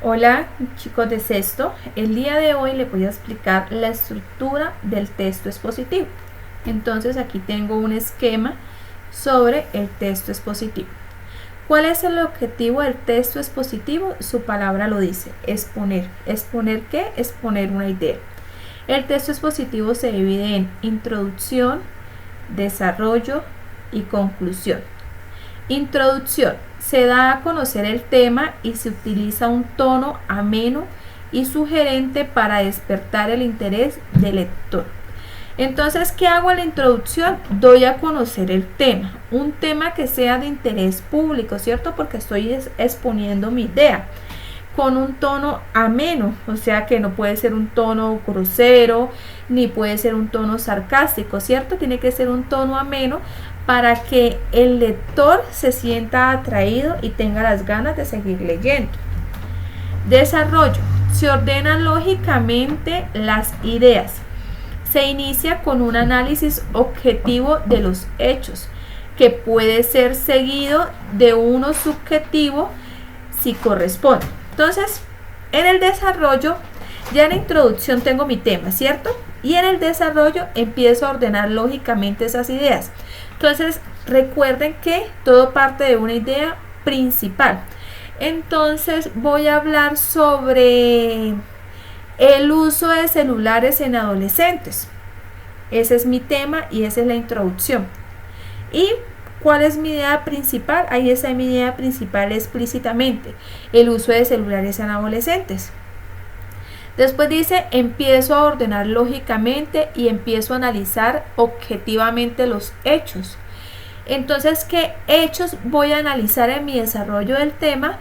Hola chicos de sexto, el día de hoy les voy a explicar la estructura del texto expositivo. Entonces aquí tengo un esquema sobre el texto expositivo. ¿Cuál es el objetivo del texto expositivo? Su palabra lo dice, exponer. ¿Exponer qué? Exponer una idea. El texto expositivo se divide en introducción, desarrollo y conclusión. Introducción. Se da a conocer el tema y se utiliza un tono ameno y sugerente para despertar el interés del lector. Entonces, ¿qué hago en la introducción? Doy a conocer el tema, un tema que sea de interés público, ¿cierto? Porque estoy exponiendo mi idea con un tono ameno, o sea que no puede ser un tono grosero, ni puede ser un tono sarcástico, ¿cierto? Tiene que ser un tono ameno para que el lector se sienta atraído y tenga las ganas de seguir leyendo. Desarrollo. Se ordenan lógicamente las ideas. Se inicia con un análisis objetivo de los hechos, que puede ser seguido de uno subjetivo si corresponde. Entonces, en el desarrollo, ya en la introducción tengo mi tema, ¿cierto? Y en el desarrollo empiezo a ordenar lógicamente esas ideas. Entonces, recuerden que todo parte de una idea principal. Entonces, voy a hablar sobre el uso de celulares en adolescentes. Ese es mi tema y esa es la introducción. ¿Y cuál es mi idea principal? Ahí está mi idea principal explícitamente. El uso de celulares en adolescentes. Después dice, empiezo a ordenar lógicamente y empiezo a analizar objetivamente los hechos. Entonces, ¿qué hechos voy a analizar en mi desarrollo del tema?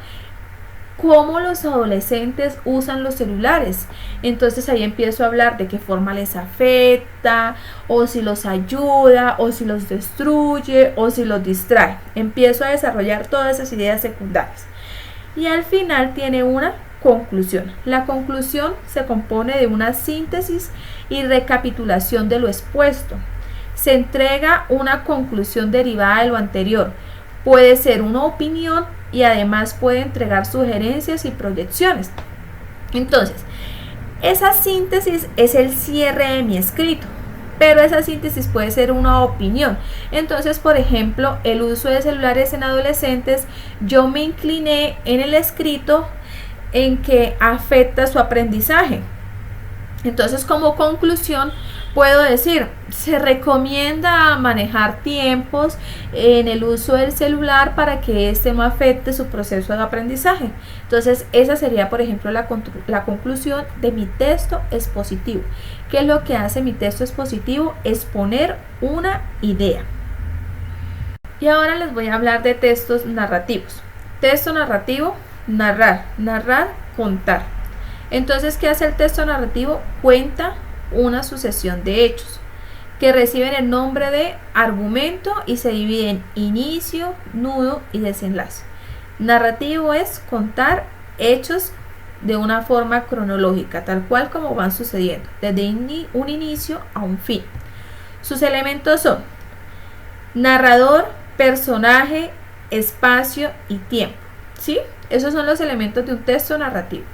Cómo los adolescentes usan los celulares. Entonces ahí empiezo a hablar de qué forma les afecta, o si los ayuda, o si los destruye, o si los distrae. Empiezo a desarrollar todas esas ideas secundarias. Y al final tiene una conclusión. La conclusión se compone de una síntesis y recapitulación de lo expuesto. Se entrega una conclusión derivada de lo anterior. Puede ser una opinión y además puede entregar sugerencias y proyecciones. Entonces, esa síntesis es el cierre de mi escrito, pero esa síntesis puede ser una opinión. Entonces, por ejemplo, el uso de celulares en adolescentes, yo me incliné en el escrito en que afecta su aprendizaje. Entonces, como conclusión, puedo decir, se recomienda manejar tiempos en el uso del celular para que este no afecte su proceso de aprendizaje. Entonces, esa sería, por ejemplo, la conclusión de mi texto expositivo. ¿Qué es lo que hace mi texto expositivo? Exponer una idea. Y ahora les voy a hablar de textos narrativos. Texto narrativo, narrar, contar. Entonces, ¿qué hace el texto narrativo? Cuenta una sucesión de hechos que reciben el nombre de argumento y se dividen en inicio, nudo y desenlace. Narrativo es contar hechos de una forma cronológica, tal cual como van sucediendo, desde un inicio a un fin. Sus elementos son narrador, personaje, espacio y tiempo. ¿Sí? Esos son los elementos de un texto narrativo.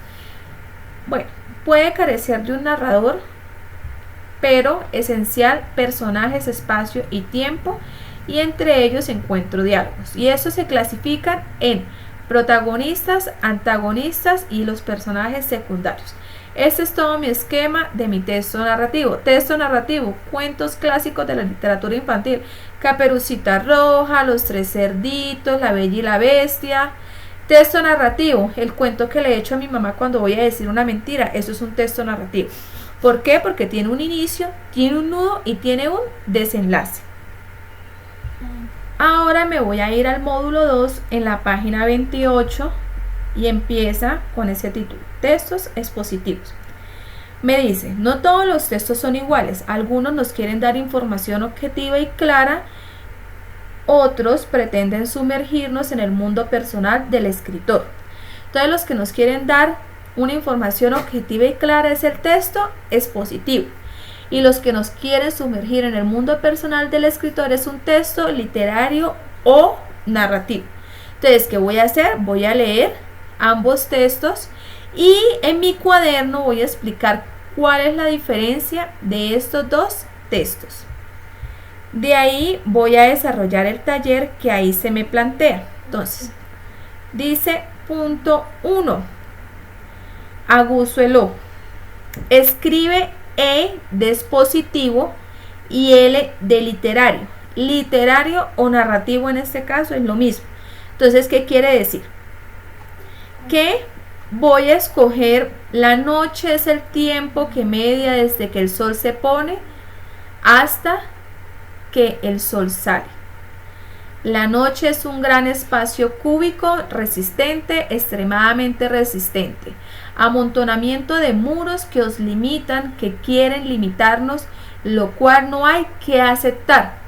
Bueno, puede carecer de un narrador, pero esencial, personajes, espacio y tiempo, y entre ellos encuentro diálogos. Y estos se clasifican en protagonistas, antagonistas y los personajes secundarios. Este es todo mi esquema de mi texto narrativo. Texto narrativo, cuentos clásicos de la literatura infantil. Caperucita Roja, Los Tres Cerditos, La Bella y la Bestia. Texto narrativo, el cuento que le he hecho a mi mamá cuando voy a decir una mentira. Eso es un texto narrativo. ¿Por qué? Porque tiene un inicio, tiene un nudo y tiene un desenlace. Ahora me voy a ir al módulo 2 en la página 28 y empieza con ese título, textos expositivos. Me dice, no todos los textos son iguales, algunos nos quieren dar información objetiva y clara, otros pretenden sumergirnos en el mundo personal del escritor. Entonces los que nos quieren dar una información objetiva y clara es el texto expositivo. Y los que nos quieren sumergir en el mundo personal del escritor es un texto literario o narrativo. Entonces, ¿qué voy a hacer? Voy a leer ambos textos Y en mi cuaderno voy a explicar cuál es la diferencia de estos dos textos. De ahí voy a desarrollar el taller que ahí se me plantea. Entonces, dice punto 1. Aguzuelo. Escribe E de expositivo y L de literario. Literario o narrativo en este caso es lo mismo. Entonces, ¿qué quiere decir? Que voy a escoger la noche es el tiempo que media desde que el sol se pone hasta que el sol sale. La noche es un gran espacio cúbico, resistente, extremadamente resistente. Amontonamiento de muros que os limitan, que quieren limitarnos, lo cual no hay que aceptar.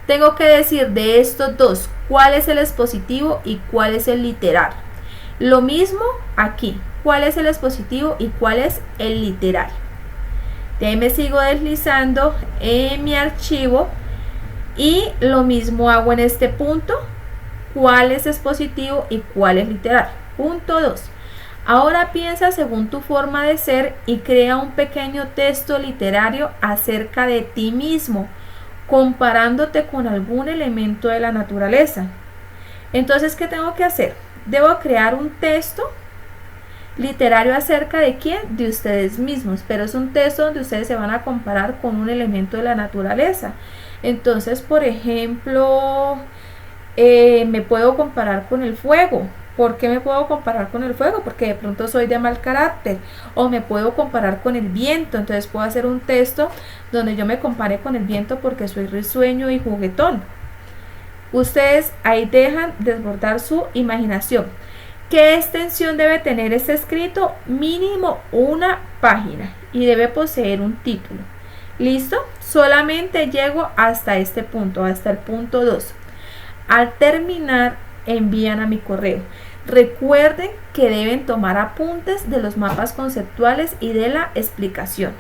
Tengo que decir de estos dos, cuál es el expositivo y cuál es el literario. Lo mismo aquí, cuál es el expositivo y cuál es el literario. De ahí me sigo deslizando en mi archivo y lo mismo hago en este punto, cuál es expositivo y cuál es literario. Punto 2. Ahora piensa según tu forma de ser y crea un pequeño texto literario acerca de ti mismo, comparándote con algún elemento de la naturaleza. Entonces, ¿qué tengo que hacer? Debo crear un texto literario acerca de quién, de ustedes mismos, pero es un texto donde ustedes se van a comparar con un elemento de la naturaleza. Entonces, por ejemplo, me puedo comparar con el fuego. ¿Por qué me puedo comparar con el fuego? Porque de pronto soy de mal carácter. O me puedo comparar con el viento. Entonces puedo hacer un texto donde yo me compare con el viento porque soy risueño y juguetón. Ustedes ahí dejan desbordar su imaginación. ¿Qué extensión debe tener este escrito? Mínimo una página y debe poseer un título. ¿Listo? Solamente llego hasta este punto, hasta el punto 2. Al terminar, envían a mi correo. Recuerden que deben tomar apuntes de los mapas conceptuales y de la explicación.